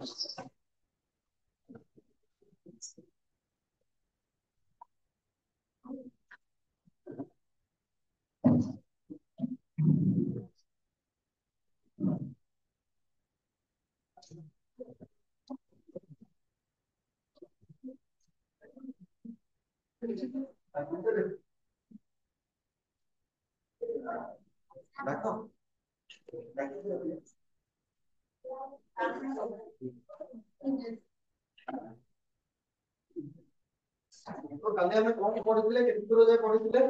तो काली हमें कौन पढ़िଥିଲେ केते दूर जाय पढ़िଥିଲେ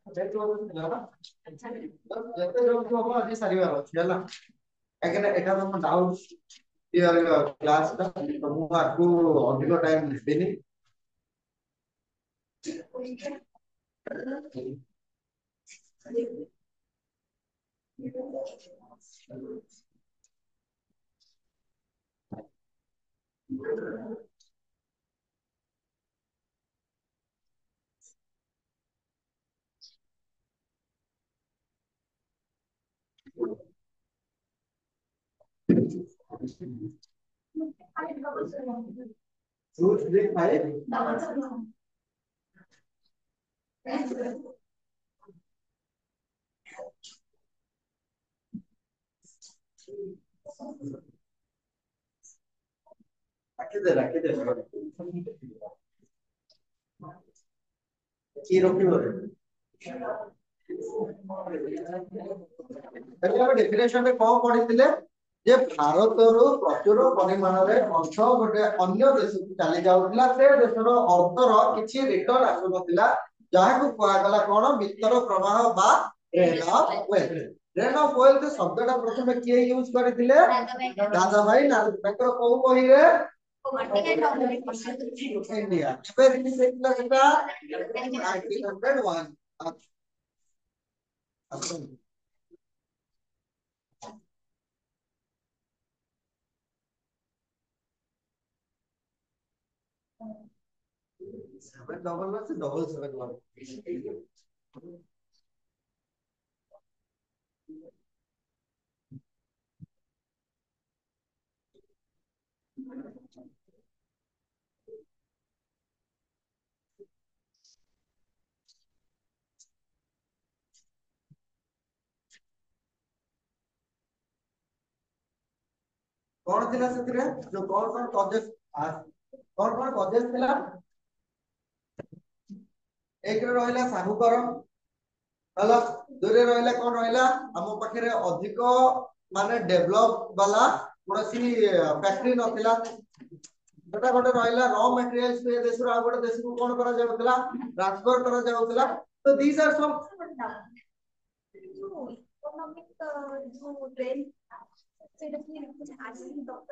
ଯେତେ ଜଲ୍ଦି ହବ ଆଜି ସାରିବାର ଅଛି ହେଲା କାହିଁକି ନା ଏଟା ତମ ଡାଉଟ କ୍ଲିୟର କ୍ଲାସ ଟା ତ ମୁଁ ଆକୁ ଅଧିକ ଟାଇମ ନେବିନି fruits big five ରାଖିଦେ କି ରଖିବ ଆମେ ଡେଫିନେସନ ରେ କଣ ପଢିଥିଲେ ଯେ ଭାରତରୁ ପ୍ରଚୁର ପରିମାଣରେ ଅର୍ଥ ଗୋଟେ ଅନ୍ୟ ଦେଶକୁ ଚାଲି ଯାଉଥିଲା ସେ ଦେଶର ଅର୍ଥର କିଛି ରିଟର୍ନ ଆସୁନଥିଲା ଯାହାକୁ କୁହାଗଲା କଣ ବିତ୍ତର ପ୍ରବାହ ବା drain of wealth drain of wealth ଶବ୍ଦଟା ପ୍ରଥମେ କିଏ ୟୁଜ କରିଥିଲେ ଦାଦା ଭାଇ ନାରୁ ତାଙ୍କର କୋଉ ବହିରେ ଇଣ୍ଡିଆ ଏବେ ରିଲିଜ ହେଇଥିଲା ସେଟା 1901 7 कौन थिला ସେଥିରେ जो कौन प्रोजेक्ट थिला एक रे रहिला साहुकर हला दुरे रहिला कोन रहिला हम पाखरे अधिक माने डेवलप वाला कोनसी फैक्ट्री नथिला बेटा गोटे रहिला रॉ मटेरियल्स पे देश रो गोटे देश को कोन करा जाउतला ट्रांसफर करा जाउतला तो दीस आर सम इकोनॉमिक जो ट्रेंड आरसी दत्त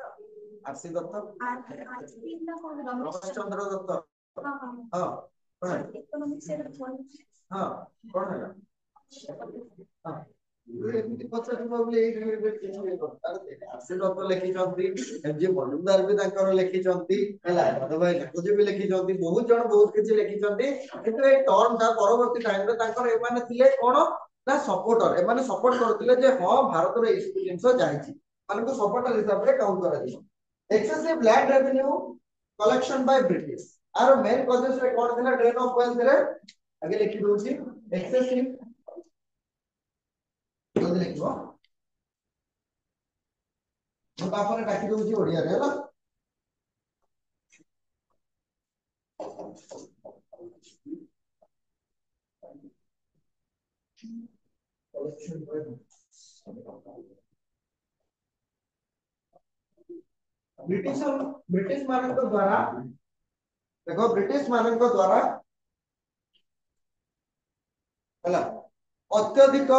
आरसी ना कौन रमेश चंद्र दत्त हां हां इकोनॉमिक से हां कौन है हां एमती पचार बोले एई रिलेटेड କିଛି करतार आरसी दत्त लिखि चंती एमजी मजुमदार भी ताकर लिखि चंती हला दादा भाई लाकुजी भी लिखि चंती बहुत जण बहुत କିଛି लिखि चंती किंतु ए टर्म ता परवर्ती टाइम रे ताकर ए माने थिले कोन ना सपोर्टर ए माने सपोर्ट करथिले जे हां भारत रे ई जिंस जाईची मानको सपोर्टर हिसाब रे काउंट करा दियो excessive land revenue collection by British are main causes रे कोन थिला ड्रेन ऑफ वेल्थ रे आगे लिखि दोची एक्सेसिव जल्दी लिखिबो तो आपने काटी दोची ओडिया रे हला ब्रिटिश ब्रिटिश मानक द्वारा देखो ब्रिटिश मानक द्वारा हला अत्यधिक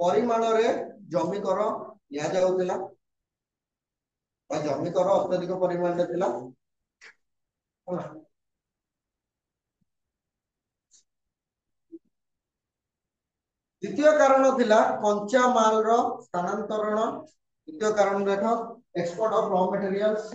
परिमाण रे जमी कर लिया जाउतला जमी कर अत्यधिक परिमाण रे थिला द्वितीय कारण थिला कंचा माल रो स्थानांतरण द्वितीय कारण देखो export of raw materials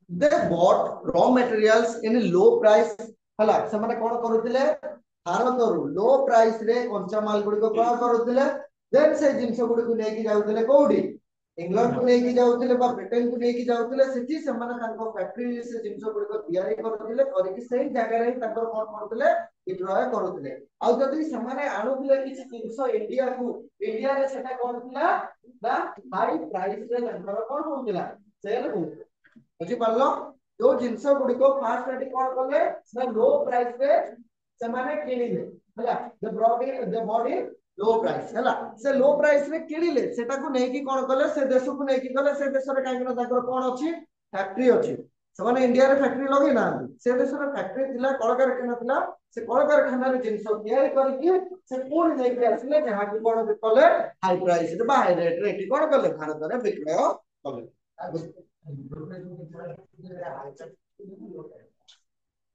they bought raw materials in low price हला से माने कोन करूतिले भारत रु लो प्राइस रे कच्चा माल गुडी को कोन करूतिले देन से जिंस गुडी को नेकी जाउतिले कोडी इंग्लैंड को नेकी जाउतिले बा ब्रिटेन को नेकी जाउतिले सेठी से माने ताको फैक्ट्री से जिंस गुडी को तयारी करूतिले करिकि सेही जगह रे ताको कोन करूतिले विड्रॉ करूतिले आ जदी से माने आनुतिले किछि जिंस इंडिया रे सेटा कोन थिला ना हाई प्राइस रे ताको कोन होतिला सेल हो बुझी पारलो जो जिंस गुडी को फास्ट रेट कोन करले ना लो प्राइस रे से माने किनिले हला द बॉडी लो प्राइस हला से लो प्राइस रे किनिले सेटा को नै कि कोन करले से देश को नै कि गले से देश रे काई ताकर कोन अछि फैक्ट्री अछि से माने इंडिया रे फैक्ट्री लगै ना से देश रे फैक्ट्री थिला कलकारखाना थिला से कलकारखाना रे जिंस तयार करके से कोन नै कि आसले जहा कि कोन कले हाई प्राइस रे बा हाई रेट रे कोन करले भारत रे विक्रय कले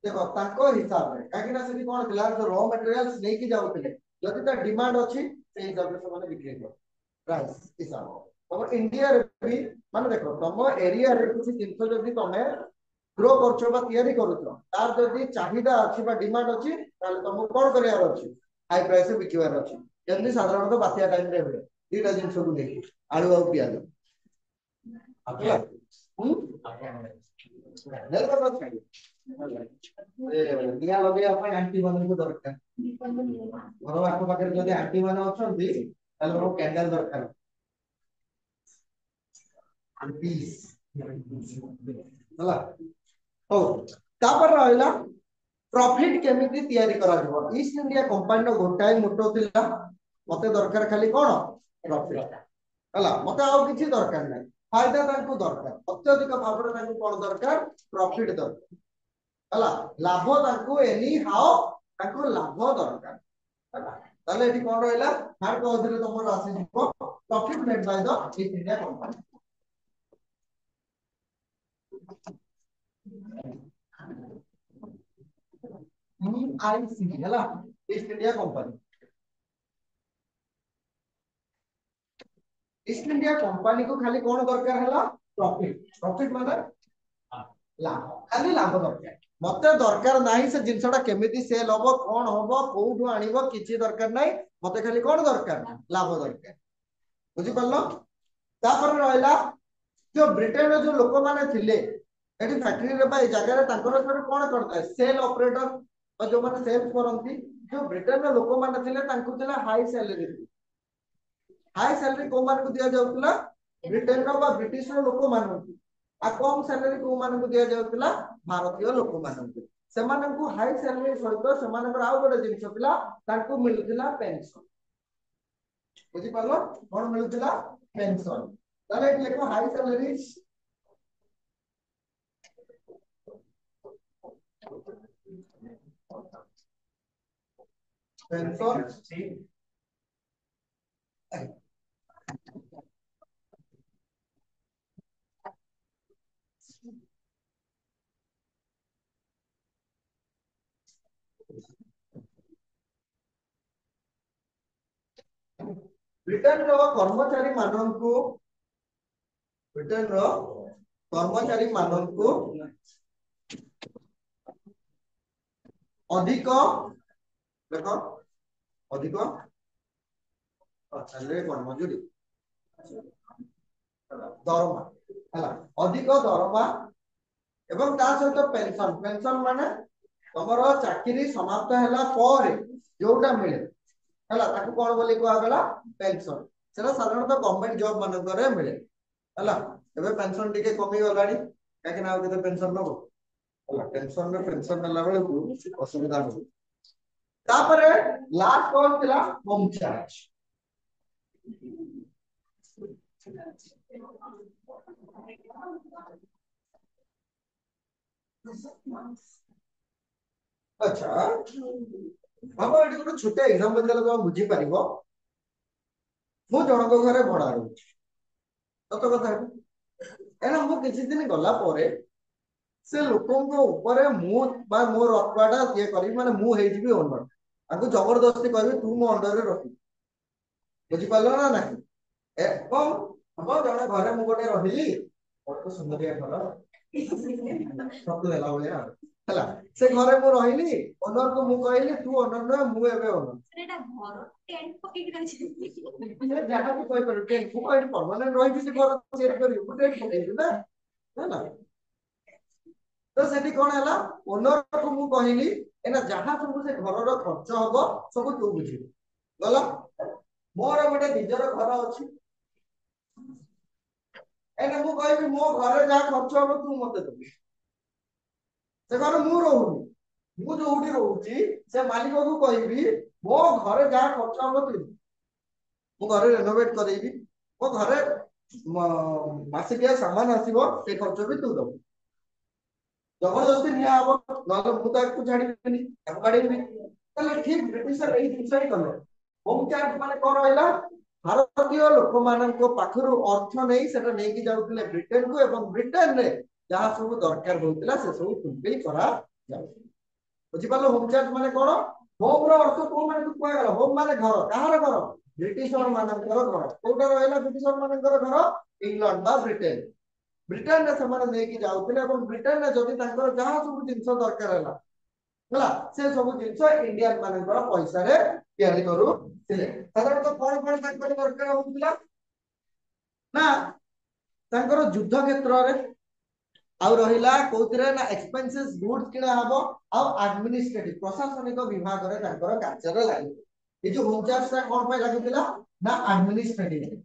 देखो ताको हिसाब रे काकी ना सेठी कोन थिला जो रॉ मटेरियल्स नै कि जाउतले जति ता डिमांड अछि से हिसाब रे समान बिक्री कर प्राइस हिसाब तम इंडिया रे भी माने देखो तम एरिया रे कुछ जिंस जदी तमे ग्रो करछो बा तयारी करूछो तार जदी चाहिदा अछि बा डिमांड अछि ताले तम कोन करियार अछि हाई प्राइस रे बिकिवार अछि जल्दी साधारणतः बातिया टाइम रे होय दीटा जिंस को देखि आलू और प्याज आपला नेल कर चाहिए दिया लगे अपन आंटी बन को दरकार घर आखो पाखे जदी आंटी माने अछंती ताले रो कैंडल दरकार आंटीस हला हो तापर रहला प्रॉफिट केमिति तयारी करा जबो ईस्ट इंडिया कंपनी नो गोटाई मोटो थिला मते दरकार खाली कोन प्रॉफिट हला मते आउ किछि दरकार नै फायदा तांको दरकार अत्यधिक भाबरे तांको कोन दरकार प्रॉफिट दरकार हला लाभ तांको एनी हाउ तांको लाभ दरकार हला ताले एठी कोन रहला हार को अधरे तमर आसी जिवो profit made by the East India Company EIC हला East India Company East India Company को खाली कोन दरकार हला प्रॉफिट माने लाभ खाली लाभ दरकार मते दरकार नाही से जिंसटा केमिति सेल होबो कोन होबो कोउठो आनिबो किछि दरकार नाही मते खाली कोन दरकार लाभ दरकार बुझि पल्लो तापर रहला जो ब्रिटेन रो जो लोक माने थिले एठी फैक्ट्री रे बाय जगह रे तांकर सर कोन करता है सेल ऑपरेटर और जो माने सेल्स करंती जो ब्रिटेन रो लोक माने थिले तांको थिला हाई सैलरी को मान को दिया जाउतला ब्रिटेन रो बा ब्रिटिश रो लोक मानंती आ कम सैलरी को मान को दिया जाउतला भारतीय लोक मानंती से माने को हाई सैलरी सहित से माने आउ गोटे जिंस थिला तांको मिलथिला पेंशन बुझि पालो कोन मिलथिला पेंशन ताले लेको हाई सैलरी पेंशन ब्रिटेन रो कर्मचारी माननकु अधिक देखो अधिक सैलरी कोन मजूरी दरमा हला अधिक दरमा एवं ता सहित पेंशन माने तमरो चाकरी समाप्त हैला पर जोटा मिले हला ताकू कोन बोली को आगला पेंशन सेला साधारणतः गवर्नमेंट जॉब मान करे मिले हला एबे पेंशन टिके कमी गलानी काकि ना केते पेंशन नको हला पेंशन नला बेले को असुविधा हो तापरे लास्ट कोन थिला होम चार्ज अच्छा हम एटी गोटे छोटे एग्जांपल देला तो बुझी परिबो मु जनक घरे भड़ा रहउछि सत कथा एना मु किछि दिन गला परे से लोकंको ऊपर मु बा मोर अथवाडा ये करी माने मु हेइ जिबी ओनर आको जबरदस्ती कहबी तू मो अंडर रे रखी बुझी पालो ना नाही ए कम हम जने घरे मु गोटे रहिली बहुत सुंदरिया घर ସତୁ ହେଲା ଭଳିଆ ହେଲା ସେ ଘରେ ମୁଁ ରହିଲି ଓନର କୁ ମୁଁ କହିଲି ତୁ ଓନର ନୁହେଁ ମୁଁ ଏବେ ଓନର ସେଟା ଘର ଟେଣ୍ଟ ପକେଇକି ରହିଛି ଯାହା ବି କହିପାରିବୁ ଟେଣ୍ଟ ମୁଁ କହିଲି ପରମାନେଣ୍ଟ ରହିବି ସେ ଘର ଚେଞ୍ଜ କରିବି ମୁଁ ଟେଣ୍ଟ ପକେଇବି ନା ହେଲା ତ ସେଠି କଣ ହେଲା ଓନର କୁ ମୁଁ କହିଲି ଏନା ଯାହା ସବୁ ସେ ଘରର ଖର୍ଚ୍ଚ ହବ ସବୁ ତୁ ବୁଝିବୁ ଗଲା ମୋର ଗୋଟେ ନିଜର ଘର ଅଛି ଏନା ମୁଁ କହିବି ମୋ ଘରେ ଯାହା ଖର୍ଚ୍ଚ ହବ ତୁ ମତେ ଦେବୁ ସେ ଘରେ ମୁଁ ରହୁନି ମୁଁ ଯୋଉଠି ରହୁଛି ସେ ମାଲିକକୁ କହିବି ମୋ ଘରେ ଯାହା ଖର୍ଚ୍ଚ ହବ ତୁ ମୁଁ ଘରେ ରେନୋଭେଟ କରେଇବି ମୋ ଘରେ ମାସିକିଆ ସାମାନ ଆସିବ ସେ ଖର୍ଚ୍ଚ ବି ତୁ ଦବୁ ଜବରଦସ୍ତି ନିଆ ହବ ନହେଲେ ମୁଁ ତାକୁ ଛାଡ଼ିବିନି ତାକୁ କାଢିବି ତାହେଲେ ଠିକ ବ୍ରିଟିଶର ଏଇ ଜିନିଷ ହିଁ କଲେ ହୋମ ଚାର୍ଜ ମାନେ କଣ ରହିଲା ଭାରତୀୟ ଲୋକମାନଙ୍କ ପାଖରୁ ଅର୍ଥ ନେଇ ସେଟା ନେଇକି ଯାଉଥିଲେ ବ୍ରିଟେନକୁ ଏବଂ ବ୍ରିଟେନରେ ଯାହା ସବୁ ଦରକାର ହଉଥିଲା ସେ ସବୁ ଫୁଲଫିଲ କରାଯାଉଥିଲା ବୁଝିପାରିଲ ହୋମ ଚାର୍ଜ ମାନେ କଣ ହୋମ ର ଅର୍ଥ କୋଉ ମାନଙ୍କୁ କୁହାଗଲା ହୋମ ମାନେ ଘର କାହାର ଘର ବ୍ରିଟିଶର ମାନଙ୍କର ଘର କୋଉଟା ରହିଲା ବ୍ରିଟିଶର ମାନଙ୍କର ଘର ଇଂଲଣ୍ଡ ବା ବ୍ରିଟେନ ବ୍ରିଟେନରେ ସେମାନେ ନେଇକି ଯାଉଥିଲେ ଏବଂ ବ୍ରିଟେନରେ ଯଦି ତାଙ୍କର ଯାହା ସବୁ ଜିନିଷ ଦରକାର ହେଲା ହେଲା ସେ ସବୁ ଜିନିଷ ଇଣ୍ଡିଆନ ମାନଙ୍କର ପଇସାରେ ତିଆରି କରୁଥିଲେ ସାଧାରଣତଃ କଣ ତାଙ୍କର ଦରକାର ହଉଥିଲା ନା ତାଙ୍କର ଯୁଦ୍ଧ କ୍ଷେତ୍ରରେ ଆଉ ରହିଲା କୋଉଥିରେ ନା ଏକ୍ସପେନ୍ସିଭ ଗୁଡ୍ସ କିଣା ହବ ଆଉ ଆଡମିନିଷ୍ଟ୍ରେଟିଭ ପ୍ରଶାସନିକ ବିଭାଗରେ ତାଙ୍କର କାର୍ଯ୍ୟରେ ଲାଗିବ ଏ ଯୋଉ ହୋମ ଚାର୍ଜଟା କଣ ପାଇଁ ଲାଗୁଥିଲା ନା ଆଡମିନିଷ୍ଟ୍ରେଟିଭ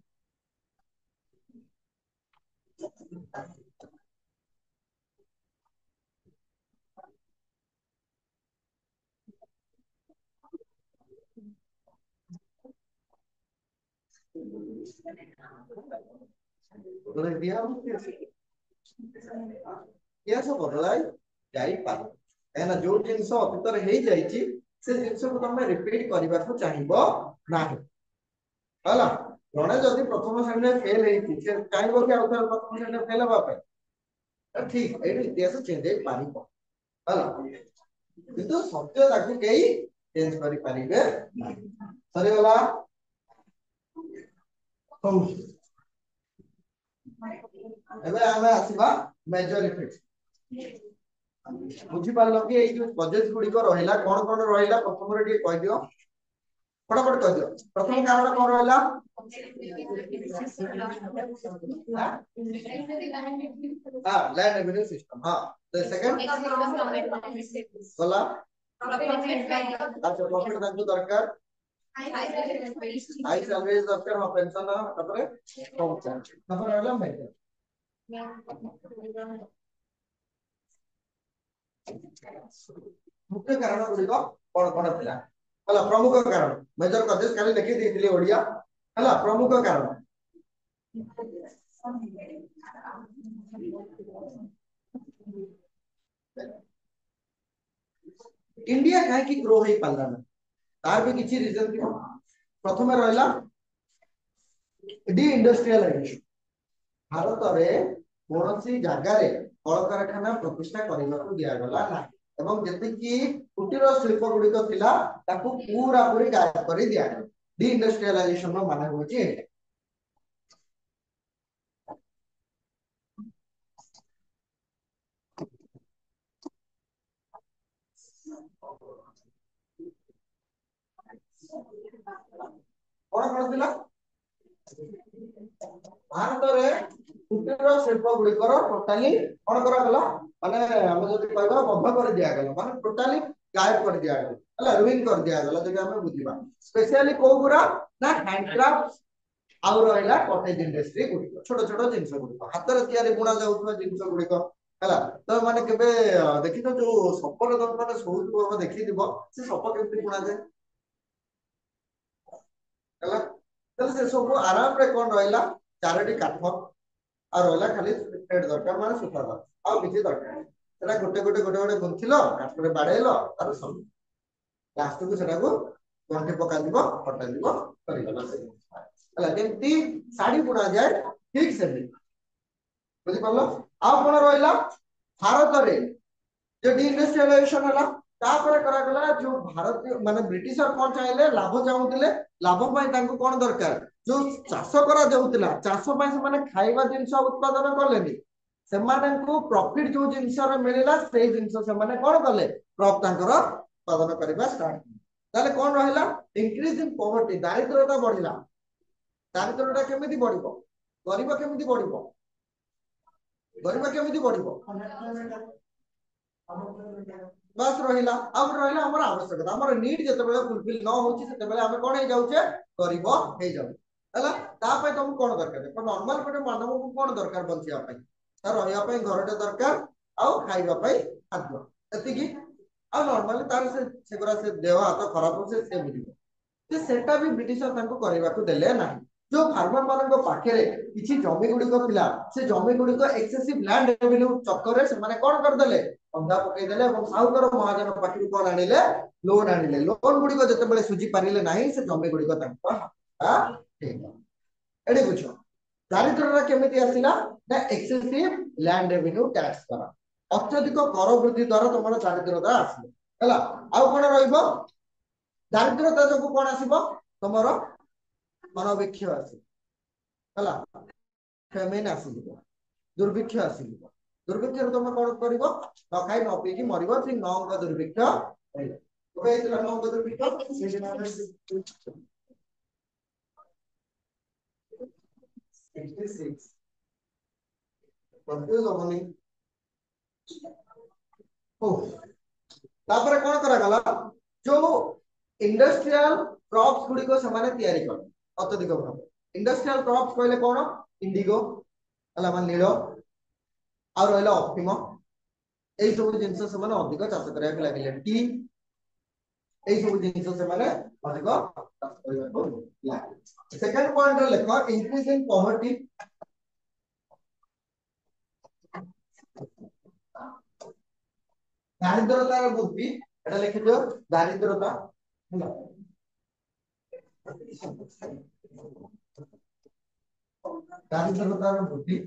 ଇତିହାସ ବଦଳାଇ ଯାଇପାରେ କାହିଁକିନା ଯୋଉ ଜିନିଷ ଅତୀତରେ ହେଇଯାଇଛି ସେ ଜିନିଷକୁ ତମେ ରିପିଟ କରିବାକୁ ଚାହିଁବ ନାହିଁ ହେଲା ଜଣେ ଯଦି ପ୍ରଥମ ଶ୍ରେଣୀରେ ଫେଲ ହେଇଛି ସେ ଚାହିଁବ କି ଆଉ ଥରେ ପ୍ରଥମ ଶ୍ରେଣୀରେ ଫେଲ ହେବା ପାଇଁ ଠିକ ଏଇଠି ଇତିହାସ ଚେଞ୍ଜ ହେଇପାରିବ ହେଲା କିନ୍ତୁ ସତ୍ୟ ତାକୁ କେହି ଚେଞ୍ଜ କରିପାରିବେ ନାହିଁ ସରିଗଲା ହଉ ଏବେ ଆମେ ଆସିବା ମେଜର ଇଫେକ୍ଟ ବୁଝିପାରିଲ କି ଏଇ ଯୋଉ କଜେସ ଗୁଡିକ ରହିଲା କଣ ରହିଲା ପ୍ରଥମରେ ଟିକେ କହିଦିଅ ଫଟାଫଟ କହିଦିଅ ପ୍ରଥମ କାରଣ କଣ ରହିଲା land revenue system हाँ the second गला अच्छा प्रॉफिट तांको दरकार हाई सैलरी दरकार हाँ पेंशन तापरे कम चार्ज तापर रहला मेजर मुख्य कारण गुड़िक कौन थिला हला प्रमुख कारण मेजर कजेस खाली लिखि देथिले ओडिया हला प्रमुख कारण इंडिया काहे कि ग्रो होई पाला ना तार भी किछि रीजन थी प्रथम रहला डी इंडस्ट्रियलाइजेशन भारत रे कोनोसी जगह रे कल कारखाना प्रतिष्ठा करबा को दिया गला ना एवं जति कि कुटीर शिल्प गुड़िक थिला ताकू पूरा पूरी गायब कर दिया डी इंडस्ट्रियलाइजेशन रो माने होची कौन करथिला भारत रे कुटीर शिल्प गुड़िकर टोटाली कौन करा गला माने हम जति कहबा बंध कर दिया गला माने टोटाली गायब कर दिया गला हला रुइन कर दिया गला जति हम बुझिबा स्पेशली को गुरा ना हैंडक्राफ्ट आउ रहिला कॉटेज इंडस्ट्री गुड़िक छोट छोट जिंस गुड़िक हाथ रे तयारी बुना जाउथवा जिंस गुड़िक हला तो माने केबे देखितो जो सपर दम माने सोउथवा देखि दिबो से सप केमति बुना जाय हला तो से सब आराम रे कोन रहिला चारटी काठ आ रहिला खाली थ्रेड दरकार माने सुता दरकार आ किछि दरकार सेटा गोटे गुंथिलो काठ रे बाडेलो तार सब लास्ट को सेटा को गंठे पका दिबो फटा दिबो करि गला से हला जेंती साड़ी बुना जाए ठीक से बुझि पड़लो आ कोन रहिला भारत रे जो डी इंडस्ट्रियलाइजेशन हला तापर करा गला जो भारतीय माने ब्रिटिशर कोन चाहिले लाभ चाहुतिले लाभ पय तांको कोन दरकार जो चाष करा जाउतिला चाष पय से माने खाइबा जिंस उत्पादन करलेनी सेमानंकु प्रॉफिट जो जिंस रे मिलला से जिंस से माने कोन कले क्रॉप तांकर उत्पादन करबा स्टार्ट ताले कोन रहला इंक्रीज इन पॉवर्टी दारिद्रता बढ़िला दारिद्रता केमिति बढ़िबो गरीब केमिति बढ़िबो गरीब केमिति बढ़िबो बस रहिला अब रहिला हमर आवश्यकता हमर नीड जते बेले फुलफिल न होची सेते बेले हमें कोन हे जाउचे गरीब हे जाउ हला ता पे तुम कोन दरकार पर नॉर्मल कोटे मानव को कोन दरकार बंचिया पई ता रहिया पई घरटे दरकार आ खाइबा पई खाद्य एति की आ नॉर्मली तार से गुरा से देह हाथ खराब से बुझिबो जे सेटा भी ब्रिटिशर तांको करबा को देले नाही जो फार्मर मानन पाखे किसी जमी गुड़िक थिला से जमी गुड़िक एक्सेसिव लैंड रेवेन्यू चक्कर से माने कोन कर देले अंधा पकई देले और साउकर महाजन पाखि कोन आनिले लोन गुड़िक जते बेले सुजी पारिले नाही से जमी गुड़िक तांको आ ठीक एडी बुझो दारिद्रता केमिति आसिला ना एक्सेसिव लैंड रेवेन्यू टैक्स द्वारा अत्यधिक कर वृद्धि द्वारा तुमर दारिद्रता आसिले हला आ कोन रहइबो दारिद्रता जो कोन आसीबो तुमर मनोभिक्ष आसला फेमिन आसीबो दुर्भिक्ष आसीबो दुर्भिक्ष रे तुम कोन करिवो न खाइ न पी की मरिवो से नंग दुर्भिक्ष होइले ओबे इतला नंग दुर्भिक्ष से दिन 66 कंफ्यूज होनी ओ तापर कोन करा गला जो इंडस्ट्रियल क्रॉप्स गुडी को समाने तयारी कर अत्यधिक भाव इंडस्ट्रियल क्रॉप्स कहले कोन इंडिगो हला मान नीलो आ रहला ऑप्टिमो एई सब जिंस से माने अधिक चाष करिया के लागिले टी एई सब जिंस से माने अधिक चाष करिया को लागिले सेकंड पॉइंट रे लेखो इंक्रीज इन पॉवर्टी दारिद्रता रे वृद्धि एटा लिखि दियो दारिद्रता हला दारिद्रता रे वृद्धि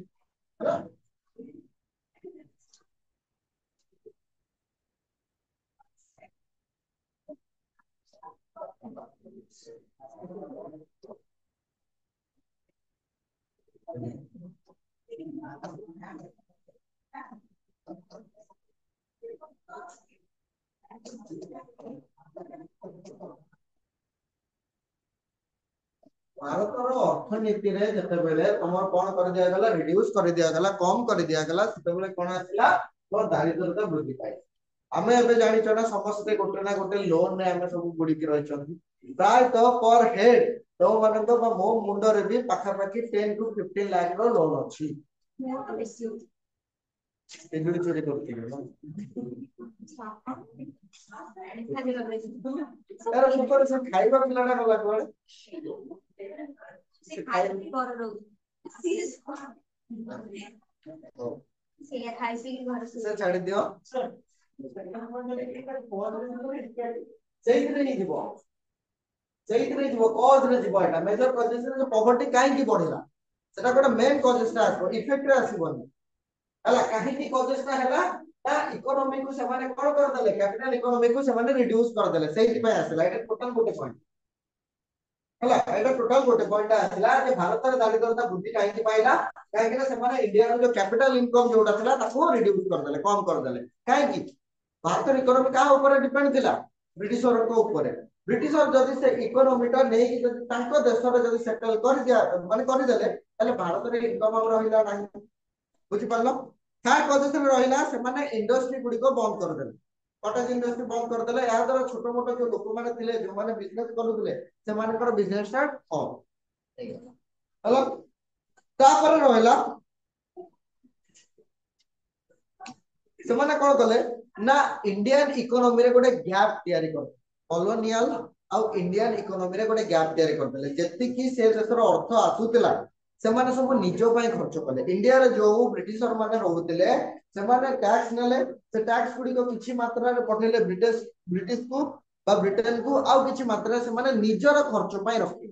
भारतर अर्थनीति रे जते बेले तमर कोन कर दिया गला रिड्यूस कर दिया गला कम कर दिया गला सेते बेले कोन आसिला तो दारिद्रता वृद्धि पाई हमें एबे जानि छना समस्त गोटे ना गोटे लोन ने हमें सब गुडी के रहि छथि प्राय तो पर हेड तो माने तो मो मुंडो रे भी पाखा पाखी 10 to 15 लाख रो लोन अछि एजुडी चोरी करती है यार सुपर से खाइबा पिलाडा गला कोडे से खाइ कर रो से खाइ से घर से छाड़ दियो सेही नहीं जीवो कॉज रे जीवो एटा मेजर कॉजेस रे पॉवर्टी काहे की बढ़िला सेटा कोटा मेन कॉजेस ता आसो इफेक्ट रे आसीबोनी हला काहे की कॉजेस ता हला ता इकोनॉमी को से माने कोन कर देले कैपिटल इकोनॉमी को से माने रिड्यूस कर देले सेही पय आसला एटा टोटल गोटे पॉइंट हला एटा टोटल गोटे पॉइंट आसला जे भारत रे दारिद्रता वृद्धि काहे की पाइला काहे कि से माने इंडिया रो जो कैपिटल इनकम जोटा थला ताको रिड्यूस कर देले कम कर देले काहे की भारत इकोनॉमी का ऊपर डिपेंड थिला ब्रिटिशर को ऊपर ब्रिटिशर जदि से इकोनॉमीटा नै कि जदि तांको देश रे जदि सेटल कर दिया माने कर देले ताले भारत रे इनकम हम रहिला नाही बुझि पालो काय कॉजेस रे रहिला से माने इंडस्ट्री गुडी को बंद कर देले कॉटेज इंडस्ट्री बंद कर देले या द्वारा छोटो मोटो जो लोक माने थिले जो माने बिजनेस करूथिले से माने पर बिजनेस स्टार्ट हो हेलो तापर रहिला से माने कोन कले ना इंडियन इकोनॉमी रे गोटे गैप तयारी कर कॉलोनियल आउ इंडियन इकोनॉमी रे गोटे गैप तयारी कर देले जति की से देशर अर्थ आसुतिला से माने सब निजो पय खर्च कले इंडिया रे जो ब्रिटिशर माने रहउतिले से माने टैक्स नेले से टैक्स गुडी को किछि मात्रा रे पठेले ब्रिटिश को बा ब्रिटेन को आउ किछि मात्रा से माने निजर खर्च पय रखि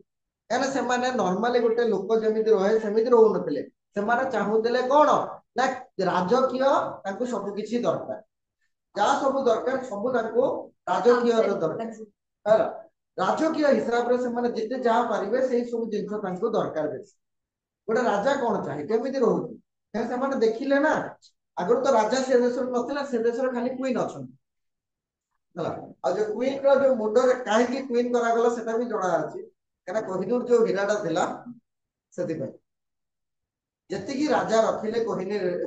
एने से माने नॉर्मली गोटे लोक जेमिति रहे सेमिति रहउ नथिले से माने चाहुतिले कोन ना राजकीय तांको सब किछि दरकार जा सब दरकार सब तांको राजकीय रो दरकार हला राजकीय हिसाब रे से माने जिते जा पारिबे सेही सब जिंस तांको दरकार बेस गोटे राजा कोन चाहे केमिति रहउती ସେମାନେ ଦେଖିଲେ ନା ଆଗରୁ ତ ରାଜା ସେ ଦେଶରେ ନଥିଲା, ସେ ଦେଶରେ ଖାଲି କ୍ୱିନ୍ ଅଛନ୍ତି ହେଲା। ଆଉ ଯୋଉ କ୍ୱିନ୍ ର ଯୋଉ ମୁଣ୍ଡରେ କାହିଁକି କ୍ୱିନ୍ କରାଗଲା ସେଟା ବି ଜଣା ଅଛି, କାହିଁକିନା କୋହିନୂର ଯୋଉ ହୀରାଟା ଥିଲା ସେଥିପାଇଁ। ଯେତିକି ରାଜା ରଖିଲେ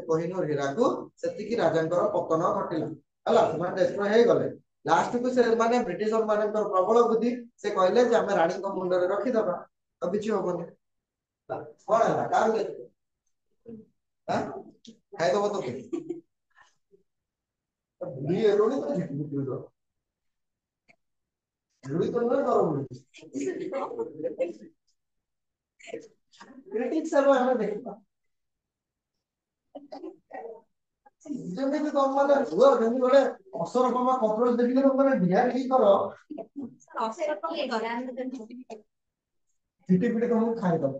କୋହିନୂର ହୀରାକୁ ସେତିକି ରାଜାଙ୍କର ପତନ ଘଟିଲା ହେଲା, ସେମାନେ ଡେଷ୍ଟ୍ରୟ ହେଇଗଲେ। ଲାଷ୍ଟକୁ ସେମାନେ ବ୍ରିଟିଶର ମାନଙ୍କର ପ୍ରବଳ ବୁଦ୍ଧି, ସେ କହିଲେ ଯେ ଆମେ ରାଣୀଙ୍କ ମୁଣ୍ଡରେ ରଖିଦବା, ତ କିଛି ହବନି। କଣ ହେଲା କାହାକୁ ଦେଖିବ ଖାଇଦବ ତ ଦେଖିବା ଯେମିତି ତମମାନେ ରୁହ, ଯେମିତି ଗୋଟେ ଅସରପା କକରୋଚ ଦେଖିଲେ ତମମାନେ ଢିଆ ଢି କର, ପିଟି ପିଟି ତମକୁ ଖାଇଦବ,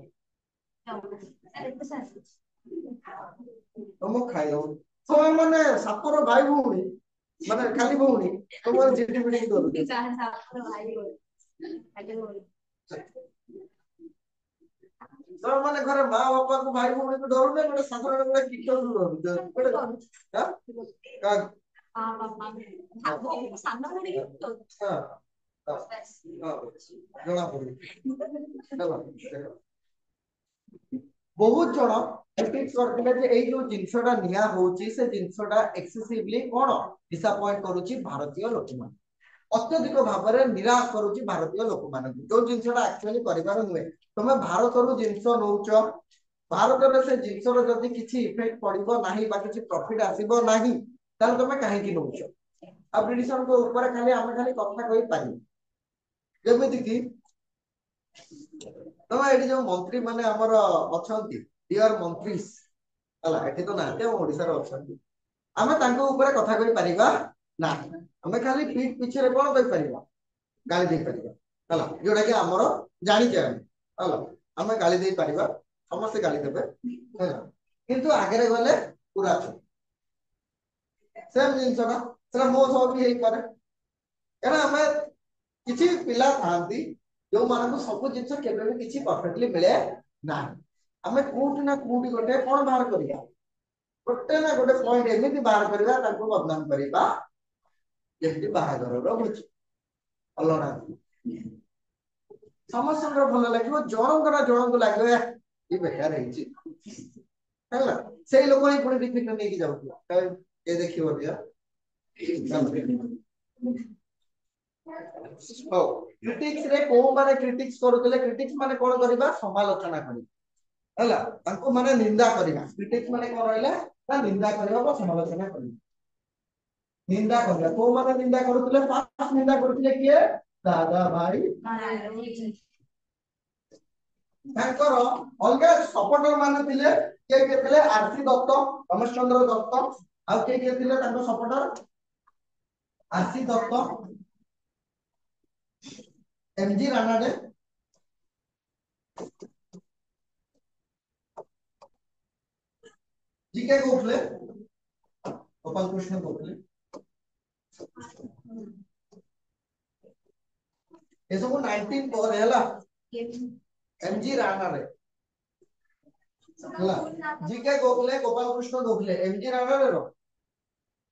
ତମକୁ ଖାଇଦବ। ତମେ ମାନେ ସାତର ଭାଇ ଭଉଣୀ, ମାନେ ଖାଲି ଭଉଣୀ, ତମର ଝିଟି ପିଟି କରୁଛ। ତମେ ମାନେ ଘରେ ମା ବାପାକୁ ଭାଇ ଭଉଣୀକୁ ଡରୁନ, ଗୋଟେ ସାଧାରଣ ଗୋଟେ କୀଟକୁ ଡରୁଛ। ଜଣା ପଡୁଛି ବହୁତ ଜଣ କରିଥିଲେ ଯେ ଏଇ ଯୋଉ ଜିନିଷଟା ନିଆ ହଉଛି ସେ ଜିନିଷଟା ଏକ୍ସେସିଭଲି କଣ ଡିସଆପଏଣ୍ଟ କରୁଛି ଭାରତୀୟ ଲୋକମାନଙ୍କୁ, ଅତ୍ୟଧିକ ଭାବରେ ନିରାଶ କରୁଛି ଭାରତୀୟ ଲୋକମାନଙ୍କୁ, ଯୋଉ ଜିନିଷଟା ଆକ୍ଚୁଆଲି କରିବାର ନୁହେଁ। ତମେ ଭାରତରୁ ଜିନିଷ ନଉଛ, ଭାରତରେ ସେ ଜିନିଷର ଯଦି କିଛି ଇଫେକ୍ଟ ପଡିବ ନାହିଁ ବା କିଛି ପ୍ରଫିଟ ଆସିବ ନାହିଁ, ତାହେଲେ ତମେ କାହିଁକି ନଉଛ? ଆଉ ବ୍ରିଟିଶଙ୍କ ଉପରେ ଖାଲି ଆମେ ଖାଲି କଥା କହିପାରିବୁ, ଯେମିତି କି ତମେ ଏଠି ଯୋଉ ମନ୍ତ୍ରୀ ମାନେ ଆମର ଅଛନ୍ତି, ଡିଅର ମନ୍ତ୍ରୀ ହେଲା, ଏଠି ତ ନାହାନ୍ତି, ଆମ ଓଡିଶାରେ ଅଛନ୍ତି, ଆମେ ତାଙ୍କ ଉପରେ କଥା କହିପାରିବା ନାହିଁ। ଆମେ ଖାଲି ପିଠ ପିଛରେ କଣ କହିପାରିବା, ଗାଳି ଦେଇପାରିବା ହେଲା, ଯୋଉଟା କି ଆମର ଜାଣିଛେ ହେଲା, ଆମେ ଗାଳି ଦେଇପାରିବା, ସମସ୍ତେ ଗାଳି ଦେବେ ହେଲା, କିନ୍ତୁ ଆଗରେ ଗଲେ ପୁରା ସେମ ଜିନିଷଟା ସେଟା ମୋ ସହ ବି ହେଇପାରେ, କାରଣ ଆମେ କିଛି ପିଲା ଥାଆନ୍ତି ଯୋଉମାନଙ୍କୁ ସବୁ ଜିନିଷ କେବେ ବି କିଛି ପରଫେକ୍ଟଲି ମିଳେ ନାହିଁ। ଆମେ କୋଉଠି ନା କୋଉଠି ଗୋଟେ କଣ ବାହାର କରିବା, ଗୋଟେ ନା ଗୋଟେ ପଏଣ୍ଟ ଏମିତି ବାହାର କରିବା, ତାଙ୍କୁ ବଦନାମ କରିବା, ଯେମିତି ବାହାଘରର ଭୋଜି ଅଲଣା ସମସ୍ତଙ୍କର ଭଲ ଲାଗିବ, ଜଣଙ୍କର ଜଣଙ୍କୁ ଲାଗିବ ଏ ବେକାର ହେଇଛି ହେଲା, ସେଇ ଲୋକ ହିଁ ପୁଣି ଟିଫିନ ନେଇକି ଯାଉଥିବ, ଏ ଦେଖିବ ଦିଆ ହଉ। କ୍ରିଟିକ୍ସ ରେ କୋଉମାନେ କ୍ରିଟିକ୍ସ କରୁଥିଲେ, କ୍ରିଟିକ୍ସ ମାନେ କଣ କରିବା, ସମାଲୋଚନା କରିବା ହେଲା, ତାଙ୍କୁ ମାନେ ନିନ୍ଦା କରିବା। କ୍ରିଟିକ୍ସ ମାନେ କଣ ରହିଲା ନା ନିନ୍ଦା କରିବା ବା ସମାଲୋଚନା କରିବା। ନିନ୍ଦା କରିବା, କୋଉମାନେ ନିନ୍ଦା କରୁଥିଲେ, ଫାଷ୍ଟ ନିନ୍ଦା କରୁଥିଲେ କିଏ, ଦାଦା ଭାଇ ତାଙ୍କର ଅଲଗା ସପୋର୍ଟର ମାନେ ଥିଲେ, କିଏ କିଏ ଥିଲେ, ଆରସି ଦତ୍ତ, ରମେଶ ଚନ୍ଦ୍ର ଦତ୍ତ, ଆଉ କିଏ କିଏ ଥିଲେ ତାଙ୍କ supporter, RC Dutt, MG Ranade, GK କହୁଥିଲେ, ଗୋପାଳ କୃଷ୍ଣ କହୁଥିଲେ, ଏସବୁ 19 ପରେ ହେଲା, ଏମଜି ରାନାଡେ ହେଲା, ଜିକେ କହୁଥିଲେ, ଗୋପାଳ କୃଷ୍ଣ କହୁଥିଲେ, ଏମଜି ରାନାଡେ ର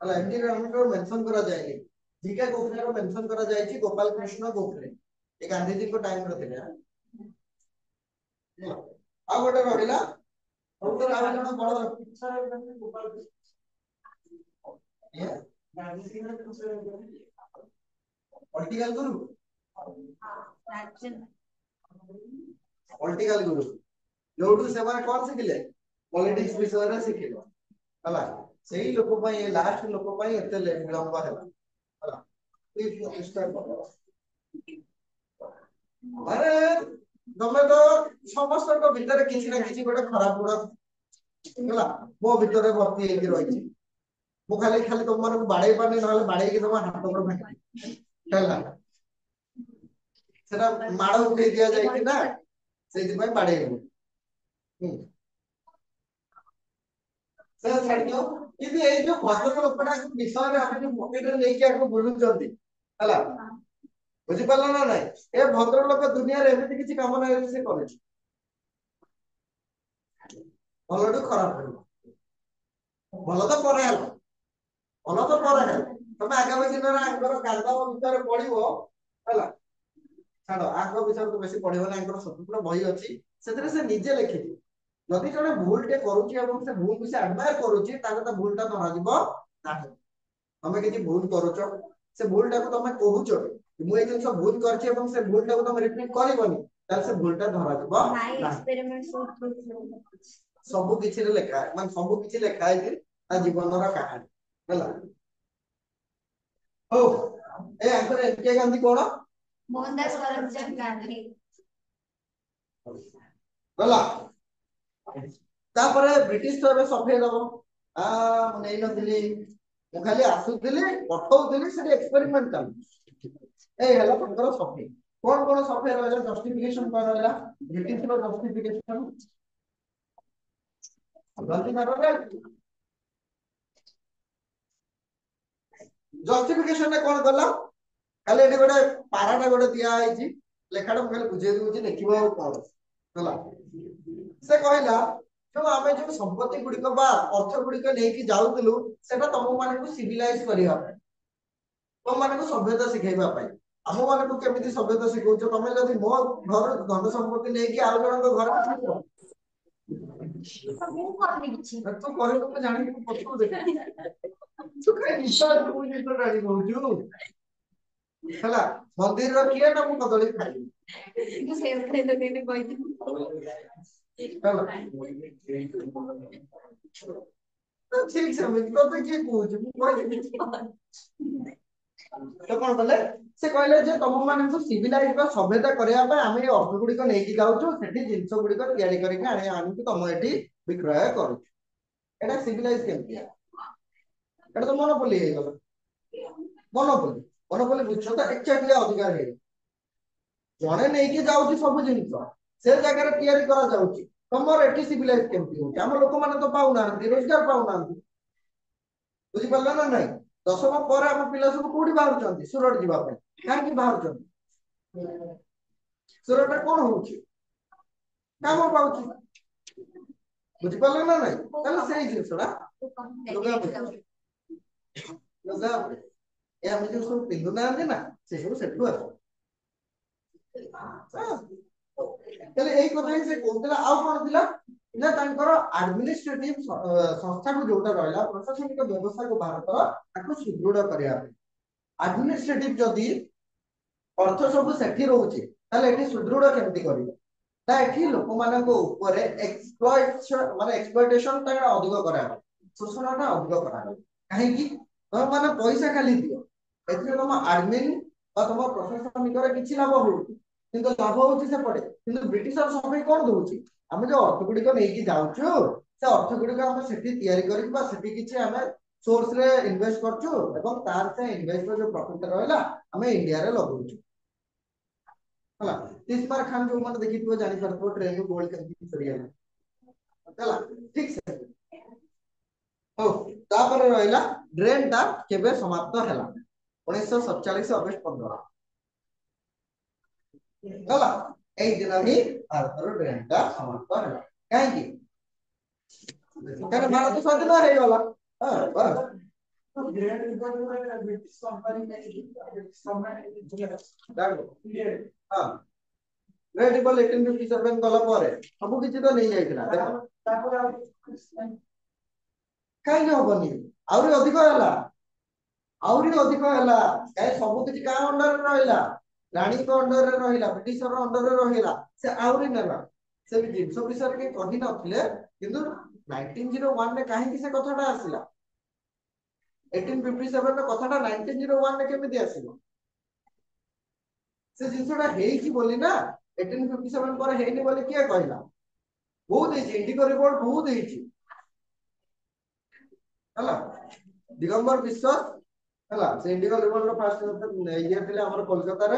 ହେଲା, ଏମଜି ରାନାଡେ ମେନସନ କରାଯାଏନି, ଜିକେ କହୁଥିଲେ ମେନସନ କରାଯାଇଛି, ଗୋପାଳ କୃଷ୍ଣ କହୁଥିଲେ, ଏ ଗାନ୍ଧୀଜୀଙ୍କ ଟାଇମ ର ଥିଲେ। ଆଉ ଗୋଟେ ରହିଲା ପଲିଟିକାଲ ଗୁରୁ, ପଲିଟିକାଲ ଗୁରୁ, ଯୋଉଠୁ ସେମାନେ କଣ ଶିଖିଲେ, ପଲିଟିକ୍ସ ବିଷୟରେ ଶିଖିଲେ ହେଲା, ସେଇ ଲୋକ ପାଇଁ, ଲାଷ୍ଟ ଲୋକ ପାଇଁ ଏତେ ବିଳମ୍ବ ହେଲା ହେଲା, ଆରେ ତମେ ତ ସମସ୍ତଙ୍କ ଭିତରେ କିଛି ନା କିଛି ଗୋଟେ ଖରାପ ଗୁଣ ହେଲା, ମୋ ଭିତରେ ଭର୍ତ୍ତି ହେଇକି ରହିଛି, ମୁଁ ଖାଲି ଖାଲି ତମମାନଙ୍କୁ ବାଡେଇ ପାରୁନି, ନହେଲେ ବାଡେଇକି ତମ ହାତ ଗୋଡ ଭାଙ୍ଗି ହେଲା, ସେଟା ମାଡ ଉଠେଇ ଦିଆଯାଇଛି ନା, ସେଇଥିପାଇଁ ବାଡେଇ ହବ। ସେଟା ଛାଡିଦିଅ, କିନ୍ତୁ ଏଇ ଯୋଉ ଭଦ୍ରକ ଲୋକଟା ବିଷୟରେ ଆମେ ଯୋଉ ପକେଟରେ ନେଇକି ଆକୁ ବୁଲୁଛନ୍ତି ହେଲା, ବୁଝିପାରିଲ ନା ନାଇଁ, ଏ ଭଦ୍ର ଲୋକ ଦୁନିଆରେ ଏମିତି କିଛି କାମ ନାହିଁ ସେ କରେ, ଭଲଠୁ ଖରାପ କରିବ। ଭଲ ତ ପରେ ହେଲା ଭଲ ତ ପରେ ହେଲା ତମେ ଆଗାମୀ ଦିନରେ ଆଙ୍କର କାଦବ ଭିତରେ ପଢିବ ହେଲା ଛାଡ ଆଙ୍କ ବିଷୟରେ ତ ବେଶୀ ପଢିବ ନା ଆଙ୍କର ସ୍ୱତନ୍ତ୍ର ବହି ଅଛି ସେଥିରେ ସେ ନିଜେ ଲେଖିଛି ଯଦି ଜଣେ ଭୁଲଟେ କରୁଛି ଏବଂ ସେ ଭୁଲକୁ ସେ ଆଡମାୟାର କରୁଛି ତାହେଲେ ତା ଭୁଲଟା ଧରାଯିବ ନାହିଁ ତମେ କିଛି ଭୁଲ କରୁଛ ସେ ଭୁଲଟାକୁ ତମେ କହୁଛ ମୁଁ ଏଇ ଜିନିଷ ଭୁଲ କରିଛି ଏବଂ ସେ ଭୁଲଟାକୁ ତମେ ରିପିଟ କରିବନି ତାହେଲେ ସେ ଭୁଲଟା ଧରାଯିବ ସବୁ କିଛିରେ ଲେଖା ମାନେ ସବୁ କିଛି ଲେଖା ହେଇଛି ତା ଜୀବନର କାହାଣୀ ହେଲା ହଉ ଏ ଆଙ୍କର ଏକେ ଗାନ୍ଧୀ କଣ मोहनदास करमचंद गांधी ଗଲା ତାପରେ ବ୍ରିଟିଶ ତ ଏବେ ସଫେଇ ଦବ ମୁଁ ନେଇନଥିଲି ମୁଁ ଖାଲି ଆସୁଥିଲି ପଠଉଥିଲି ସେଠି ଏକ୍ସପେରିମେଣ୍ଟ ଚାଲୁଛି ଏଇ ହେଲା ତାଙ୍କର ସଫେଇ କଣ ସଫେଇ ରହିଲା ଜଷ୍ଟିଫିକେସନ କଣ ରହିଲା ବ୍ରିଟିଶର ଜଷ୍ଟିଫିକେସନ ଜଷ୍ଟିଫିକେସନ ରେ କଣ କଲା ଖାଲି ଏଠି ଗୋଟେ ପାରାଟା ଗୋଟେ ଦିଆ ହେଇଛି ଲେଖାଟା ମୁଁ ଖାଲି ବୁଝେଇ ଦଉଛି ଦେଖିବ ଆଉ କଣ ହେଲା ସେ କହିଲା ଯୋଉ ଆମେ ଯୋଉ ସମ୍ପତ୍ତି ଗୁଡିକ ବା ଅର୍ଥ ଗୁଡିକ ନେଇକି ଯାଉଥିଲୁ ସେଟା ତମ ମାନଙ୍କୁ ସିଭିଲାଇଜ କରିବା ପାଇଁ ତମ ମାନଙ୍କୁ ସଭ୍ୟତା ଶିଖେଇବା ପାଇଁ ଆମ ମାନଙ୍କୁ କେମିତି ସଭ୍ୟତା ଶିଖଉଛ ତମେ ଯଦି ମୋ ଘର ଧନ ସମ୍ପତ୍ତି ନେଇକି ଆଉ ଜଣଙ୍କ ଘରେ ତୁ କହିବୁ ମୁଁ ଜାଣିକି ପଛକୁ ଦେଖ ତୁ କାଇଁ ନିଶ୍ଚୟ ତୁ ଜିନିଷ ଜାଣି କହୁଛୁ ହେଲା ମନ୍ଦିରର କିଏ ନା ମୁଁ କଦଳୀ ଖାଇବି ଠିକ ସେମିତି ତତେ କିଏ କହୁଛି ମୁଁ କହିବି ତ କଣ କଲେ ସେ କହିଲେ ଯେ ତମ ମାନଙ୍କୁ ସିଭିଲାଇଜ ବା ସଭ୍ୟତା କରିବା ପାଇଁ ଆମେ ଏଇ ଅର୍ଥ ଗୁଡିକ ନେଇକି ଯାଉଛୁ ସେଠି ଜିନିଷ ଗୁଡିକ ତିଆରି କରିକି ଆଣିକି ତମ ଏଠି ବିକ୍ରୟ କରୁଛୁ ଏଟା ସିଭିଲାଇଜ କେମିତି ଏଟା ତ ମନୋପଲି ହେଇଗଲା ମନୋପଲି ବୁଝ ତ ଏକ୍ସାକ୍ଟଲି ଅଧିକାର ହେଇଗଲା ଜଣେ ନେଇକି ଯାଉଛି ସବୁ ଜିନିଷ ସେ ଜାଗାରେ ତିଆରି କରାଯାଉଛି ତମର ଏଠି ସିଭିଲାଇଜ କେମିତି ହଉଛି ଆମ ଲୋକମାନେ ତ ପାଉନାହାନ୍ତି ରୋଜଗାର ପାଉନାହାନ୍ତି ବୁଝିପାରିଲ ନା ନାଇଁ ଦଶମ ପରେ ଆମ ପିଲା ସବୁ କୋଉଠି ବାହାରୁଛନ୍ତି ସୁରଟ ଯିବା ପାଇଁ କାହିଁକି ବାହାରୁଛନ୍ତି ସୁରଟରେ କଣ ହଉଛି କାମ ପାଉଛି ବୁଝିପାରିଲ ନା ନାଇଁ ତାହେଲେ ସେଇ ଜିନିଷଟା ଆମେ ଯୋଉ ସବୁ ପିନ୍ଧୁନାହାନ୍ତି ନା ସେ ସବୁ ସେଠୁ ଆସୁ ତାହେଲେ ଏଇ କଥା ହିଁ ସେ କହୁଥିଲା ଆଉ କଣ ଥିଲା ନା ତାଙ୍କର ଆଡମିନିଷ୍ଟ୍ରେଟିଭ ସଂସ୍ଥାକୁ ଯୋଉଟା ରହିଲା ପ୍ରଶାସନିକ ବ୍ୟବସ୍ଥାକୁ ଭାରତର ତାକୁ ସୁଦୃଢ କରିବା ପାଇଁ ଆଡମିନିଷ୍ଟ୍ରେଟିଭ ଯଦି ଅର୍ଥ ସବୁ ସେଠି ରହୁଛି ତାହେଲେ ଏଠି ସୁଦୃଢ କେମିତି କରିବ ନା ଏଠି ଲୋକମାନଙ୍କ ଉପରେ ମାନେ ଏକ୍ସପ୍ଲଏଟେସନ ଟା ଅଧିକ କରାହେବ ଶୋଷଣଟା ଅଧିକ କରାହେବ କାହିଁକି ତମ ମାନେ ପଇସା ଖାଲି ଦିଅ ଏଥିରେ ତମ ଆଡମିନ ବା ତମ ପ୍ରଶାସନିକରେ କିଛି ଲାଭ ହଉଛି କିନ୍ତୁ ଲାଭ ହଉଛି ସେପଟେ କିନ୍ତୁ ବ୍ରିଟିଶର ସଫେଇ କଣ ଦଉଛି ଆମେ ଯୋଉ ଅର୍ଥ ଗୁଡିକ ନେଇକି ଯାଉଛୁ ସେ ଅର୍ଥ ଗୁଡିକ ଆମେ ସେଠି ତିଆରି କରିକି ବା ସେଠି କିଛି ଆମେ सोर्स रे इन्वेस्ट करछु ଏବଂ तार से इन्वेस्ट जो प्रॉफिट रहला हमें इंडिया रे लगौछु हला तीसमार खान जो मन देखिथिबो जानि परथो ट्रेन को गोल करके सरिया हला ठीक से हो तापर रहला ड्रेन ता केबे समाप्त हैला 1947 अगस्त 15 हला एई दिन ही भारत रो ड्रेन ता समाप्त हैला काहे की कारण भारत स्वाधीन हे गला हां बस ग्रेट ब्रिटिश कंपनी हां ग्रेट रिबल 1857 गला पारे सब किछि तो नहीं जाइतिला तापर काई न होबनी आउरी अधिक हैला काई सब किछि का अंडर रे रहिला रानी को अंडर रे रहिला ब्रिटिशर अंडर रे रहिला से आउरी नेला से जिंस विषय के कहि नथिले किंतु 1901 में काहे कि से कथाटा आसिला 1857 ର କଥାଟା 1901 ରେ କେମିତି ଆସିବ ସେ ଜିନିଷଟା ହେଇଛି ବୋଲି ନା 1857 ପରେ ହେଇନି ବୋଲି କିଏ କହିଲା ବହୁତ ହେଇଛି ଇଣ୍ଡିଗୋ ରିପୋର୍ଟ ବହୁତ ହେଇଛି ହେଲା ଦିଗମ୍ବର ବିଶ୍ୱାସ ହେଲା ସେ ଇଣ୍ଡିଗୋ ରିପୋର୍ଟ ର ଫାଷ୍ଟ ଇଏ ଥିଲେ ଆମର କୋଲକାତାରେ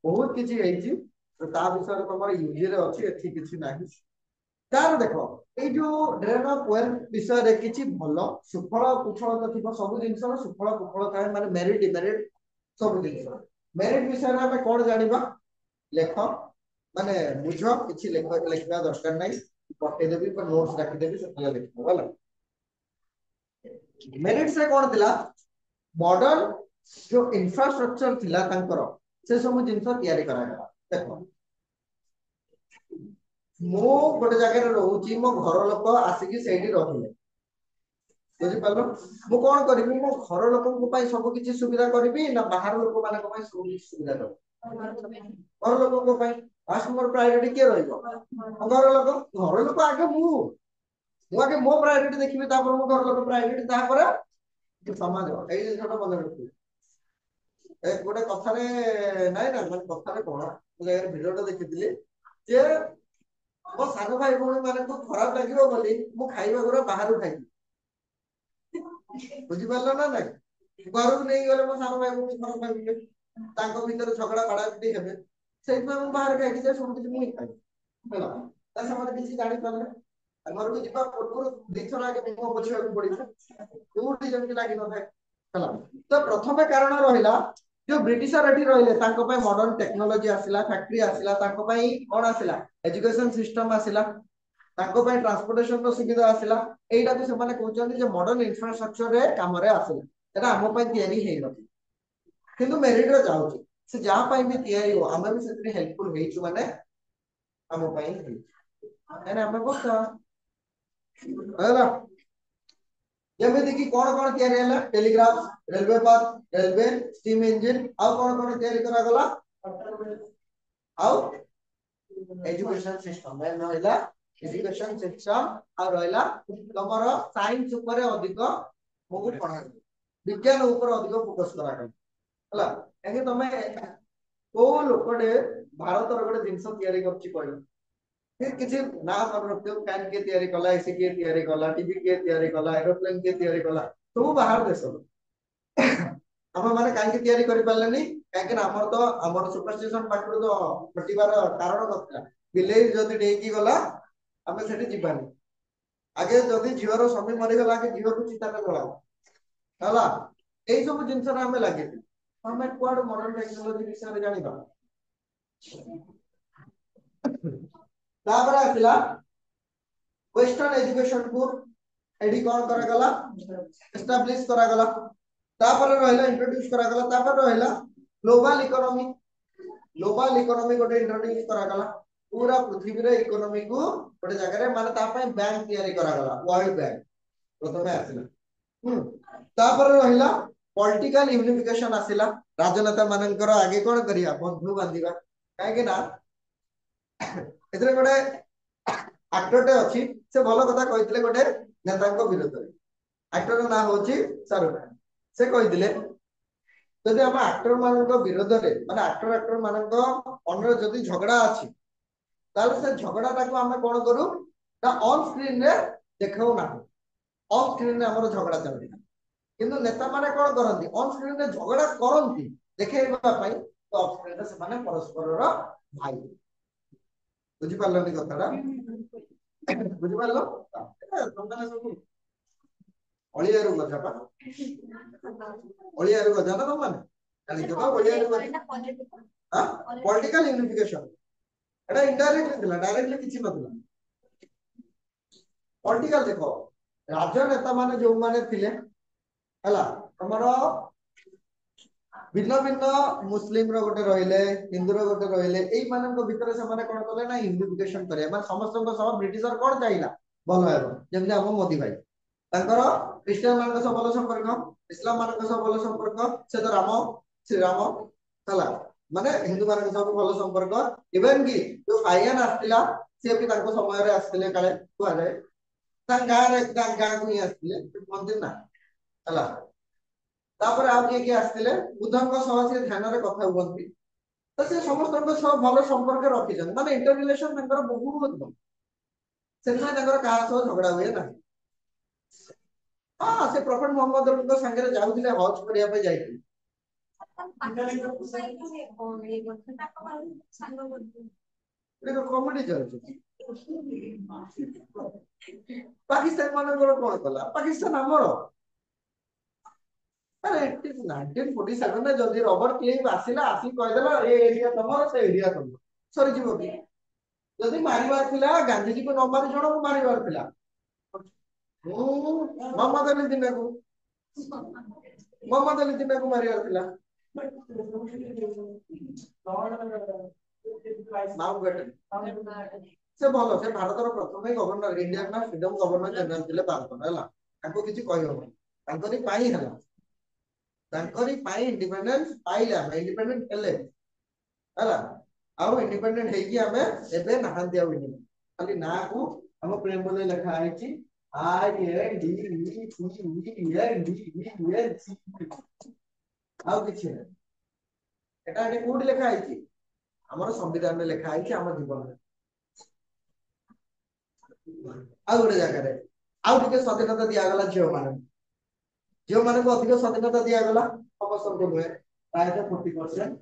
ବହୁତ କିଛି ହେଇଛି ତା ବିଷୟରେ ତମର ୟୁଜି ରେ ଅଛି ଏଠି କିଛି ନାହିଁ तार देखो ए जो ड्रेन ऑफ वेल्थ विषय रे किछि भलो सुफल कुफल तो थिबो सब जिंस रो सुफल कुफल काय माने मेरिट डिमेरिट सब जिंस मेरिट विषय रे हमें कोन जानिबा लेख माने बुझो किछि लेखा दरकार नै पठे देबी पर नोट्स राखि देबी से लिखो होला मेरिट से कौन थिला मॉडर्न जो इंफ्रास्ट्रक्चर थिला तांकर से सब जिंस तैयारी करा गला देखो मो गोटे जगह रहूची मो घर लोक आसिकी सेठी रहिले बुझी पालो मु कोन करबी मो घर लोकन पई सब किछि सुविधा करबी ना बाहर लोक माने को पई सब किछि सुविधा करबी घर लोक पई फास्ट मोर प्रायोरिटी के रहइबो घर लोक आगे मु आगे मो प्रायोरिटी देखिबी तापर मो घर लोक प्रायोरिटी तापर समाज एई जिनसटा मन रखी ए गोटे कथारे नाइ ना माने कथारे कोन मु जाय भिडियोटा देखिथिली जे मो सानो भाई भौणी माने को खराब लागिबो बोली मु खाइबा गुरा बाहर खाइ बुझी पारलो ना नाइ घर नहीं गले मो सानो भाई भौणी खराब लागिबे तांको भीतर झगड़ा बाड़ापिटी हेबे सेइ में मु बाहर खाइ जे सब किछि मु खाइ होला ता समाज किछि जानि पारले घर को जिबा पूर्व दिथर आगे मो पछिया को पड़ी कोठी जेमति लागि न थाए होला तो प्रथम कारण रहिला जो ब्रिटिशर एठी रहिले तांको पय मॉडर्न टेक्नोलॉजी आसिला फैक्ट्री आसिला तांको पय कोन आसिला एजुकेशन सिस्टम आसिला तांको पय ट्रांसपोर्टेशन रो सुविधा आसिला एइटा को से माने कहउचंदी जे मॉडर्न इंफ्रास्ट्रक्चर रे काम रे आसिला एटा हम पय तयारी हेइ न किंतु मेरिट रे जाउची से जा पय भी तयारी हो हम भी सेतरी हेल्पफुल हेइछु माने हम पय हेइ एने हम बोलता हैला जेमिति कि कोन तयारी हैला telegraph railway path railway steam engine आ कोन तयारी करा गला आ एजुकेशन सिस्टम में रहला एजुकेशन सिस्टम आ रहला तमरो साइंस ऊपर अधिक मोगु पढ़ा विज्ञान ऊपर अधिक फोकस करा गला हला एके तमे को लोकडे भारत रो गोटे जिंस तयारी करछि कहलो फिर किसी ना मन रखते हो फैन के तैयारी कला एसी के तैयारी कला टीवी के तैयारी कला एरोप्लेन के तैयारी कला तो बाहर देश हम माने काहे के तैयारी करि पालेनी काहे के हमर तो हमर सुपरस्टिशन पाखर तो फटिबार कारण नथला बिले जदी डेकी गला हमें सेठी जिबानी आगे जदी जीवर समय मरि गला के जीव को चिता गला हला एई सब जिंस रा हमें लागे हमें क्वाड मॉडर्न टेक्नोलॉजी विषय रे जानिबा तापर आसिला वेस्टर्न एजुकेशन को एडी कोन करा गला एस्टैब्लिश करा गला तापर रहला इंट्रोड्यूस करा गला तापर रहला ग्लोबल इकोनॉमी गोटे इंट्रोड्यूस करा गला पूरा पृथ्वी रे इकोनॉमी को गोटे जगह रे माने ता पय बैंक तयारी करा गला वर्ल्ड बैंक प्रथमे आसिला तापर रहला पॉलिटिकल यूनिफिकेशन आसिला राजनेता मानकर आगे कोन करिया बंधु बांधिबा काहे के ना एतरे गोटे एक्टरटे अछि से भलो कथा कहितले गोटे नेताको विरोध रे एक्टर ना होची शाहरुख खान से कहितले जदि हम एक्टर मानक विरोध रे माने एक्टर मानक अनर जदि झगड़ा अछि ताले से झगड़ा ताको हम कोन करू ता ऑन स्क्रीन रे देखाउ ना ऑन स्क्रीन रे हमर झगड़ा चलती किंतु नेता माने कोन करंती ऑन स्क्रीन रे झगड़ा करंती देखेबा पई तो ऑफ स्क्रीन रे से माने परस्पर रो भाई बुझी पारलनी कथाटा बुझी पारलो तमने सब ओलियारू गजा पा ओलियारू गजा ना तमने जानि तो ओलियारू गजा हां पॉलिटिकल यूनिफिकेशन एटा इनडायरेक्टली दिला डायरेक्टली किछि नथिला पॉलिटिकल देखो राजनेता माने जो माने थिले हला हमरो भिन्न भिन्न मुस्लिम रो गोटे रहिले हिंदू रो गोटे रहिले एई मानन को भीतर से माने कोन करले ना यूनिफिकेशन करे माने समस्त को सब ब्रिटिशर कोन चाहिला भलो हेबो जेमि हम मोदी भाई तांकर क्रिश्चियन मान सब भलो संपर्क इस्लाम मान सब भलो संपर्क से तो राम श्री राम हला माने हिंदू मान सब भलो संपर्क इवन की जो फायन आस्तिला से भी तांको समय रे आस्तिले काले कुआ जाय गा को ही आस्तिले मंदिर ना हला तापर आ के आस्तिले बुद्धन को सह से ध्यान रे कथा हुवंती तो से समस्त को सब भलो संपर्क रखि जन माने इंटर रिलेशन तांकर बहुत भल से तांकर का सह झगड़ा हुए ना हां से प्रॉफिट मोहम्मद को संगे रे जाउथिले हज करिया पे जाइथि देखो कॉमेडी चलछि पाकिस्तान मानन कोन कला पाकिस्तान हमरो अरे 1947 में जल्दी रॉबर्ट क्लेव आसिला आसी कह देला ए एरिया तमर से एरिया तमर सरी जीवो की जदी मारिवार थिला गांधी जी को न मारी जणो को मारिवार थिला मोहम्मद अली दिन को मोहम्मद अली जिन्ना को मारियार थिला माउंटबेटन से भलो से भारतर प्रथम गवर्नर इंडिया ना फ्रीडम गवर्नर जनरल थिले भारत हला ताको किछि कहि हो तांकरी पाई हला तांकरी पाई इंडिपेंडेंस पाइला इंडिपेंडेंट हेले हला आउ इंडिपेंडेंट हे कि हमें एबे नहां दिया हुई खाली ना को हम प्रेम बोले लिखा है कि I N D E P E N D E N C आउ किछि नै एटा एटे कोड लिखा है कि हमर संविधान में लिखा है कि हम जीवन आउ गोटे जगह रे आउ टिके स्वाधीनता दिया गला झियो माने को अधिक स्वाधीनता दिया गला समस्त को हुए प्राय 40%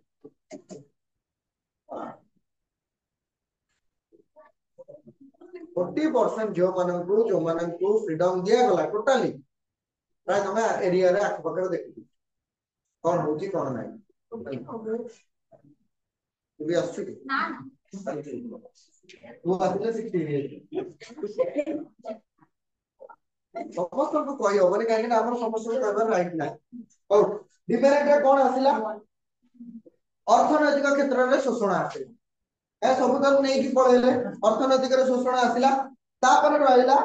40% झियो मानन को फ्रीडम दिया गला टोटली प्राय तमे एरिया रे आख पकर देखि कोन होची कोन नाही भी आसु कि ना वो आदमी सिक्ति समस्त को कहि होबनी काहे कि हमर समस्त को कहबार राइट ना हो डिमेरिट रे कोन आसिला अर्थनैतिक क्षेत्र रे शोषण आसे ए सब कर नै कि पळेले अर्थनैतिक रे शोषण आसिला तापर रहिला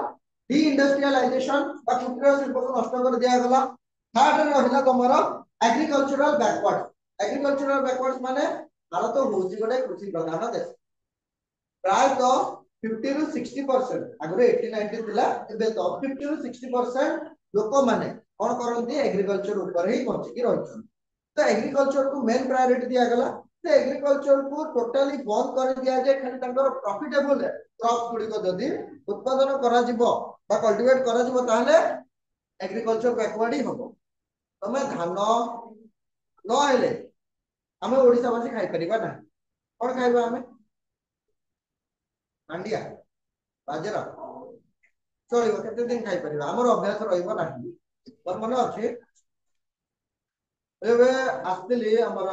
डी इंडस्ट्रियलाइजेशन बा कुटीर शिल्प को नष्ट कर दिया गला थर्ड रे रहिला तमरो एग्रीकल्चरल बैकवर्ड्स माने भारत होची गोटे कृषि प्रधान देश प्राय तो 50 रु 60% आगरे 80 90 थिला एबे तो 50 रु 60% लोक माने कोन करंती एग्रीकल्चर ऊपर ही पहुंची कि रहछन तो एग्रीकल्चर को मेन प्रायोरिटी दिया गला तो एग्रीकल्चर को टोटली बंद कर दिया जाय खाली तांकर प्रॉफिटेबल क्रॉप गुडी को जदी उत्पादन करा जिवो बा कल्टीवेट करा जिवो ताहले एग्रीकल्चर बैकवर्ड ही होबो तमे धान न हेले हमें ओडिसा वासी खाइ परिबा ना कोन खाइबा हमें मांडिया बाजरा चलिबो केते दिन खाइ परिबा हमर अभ्यास रहिबो नाही पर मन अछि एबे आस्तिली हमर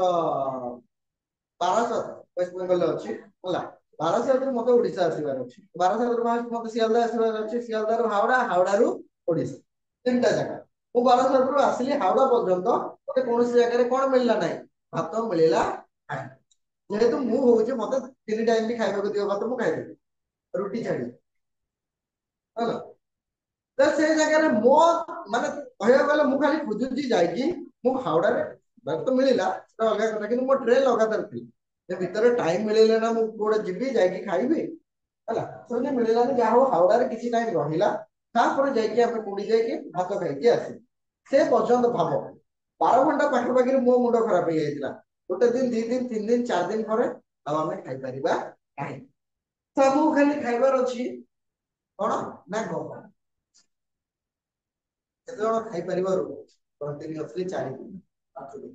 बारासत वेस्ट बेंगल अछि होला बारासत रु मते ओडिसा आसीबार अछि बारासत रु मते सियालदा आसीबार अछि सियालदा रु हावड़ा हावड़ा रु ओडिसा तीनटा जगह मु बारासत रु आसीली हावड़ा पर्यंत मते कोनोसी जगह रे कोन मिलला नाही भात मिलिला जेहेतु मु होउचे मते 3 टाइम भी खाइबा को दियो भात मु खाइबे रोटी छाडी होला तो से जगह रे मो माने कहया गले मु खाली खुजुजी जाई कि मु हावड़ा रे भात तो मिलिला तो अलगा कथा कि मो ट्रेन लगातार थी जे भीतर टाइम मिलिले ना मु कोडे जिबी जाई कि खाइबे होला सोने मिलिला ने जा हो हावड़ा रे किछि टाइम रहिला ता पर जाई कि हम कोडी जाई कि भात खाइ कि आसी से पर्यंत भाबो 12 घंटा पाखर पाखर मो मुंडो खराब हो जाइतिला गोटे दिन 2 दिन 3 दिन 4 दिन ପରେ अब हमें खाइ परिबा नाही तो मु खाली खाइबार अछि कोन ना गो केते जण खाइ परिबारो कंटिन्यूअसली 4 दिन 5 दिन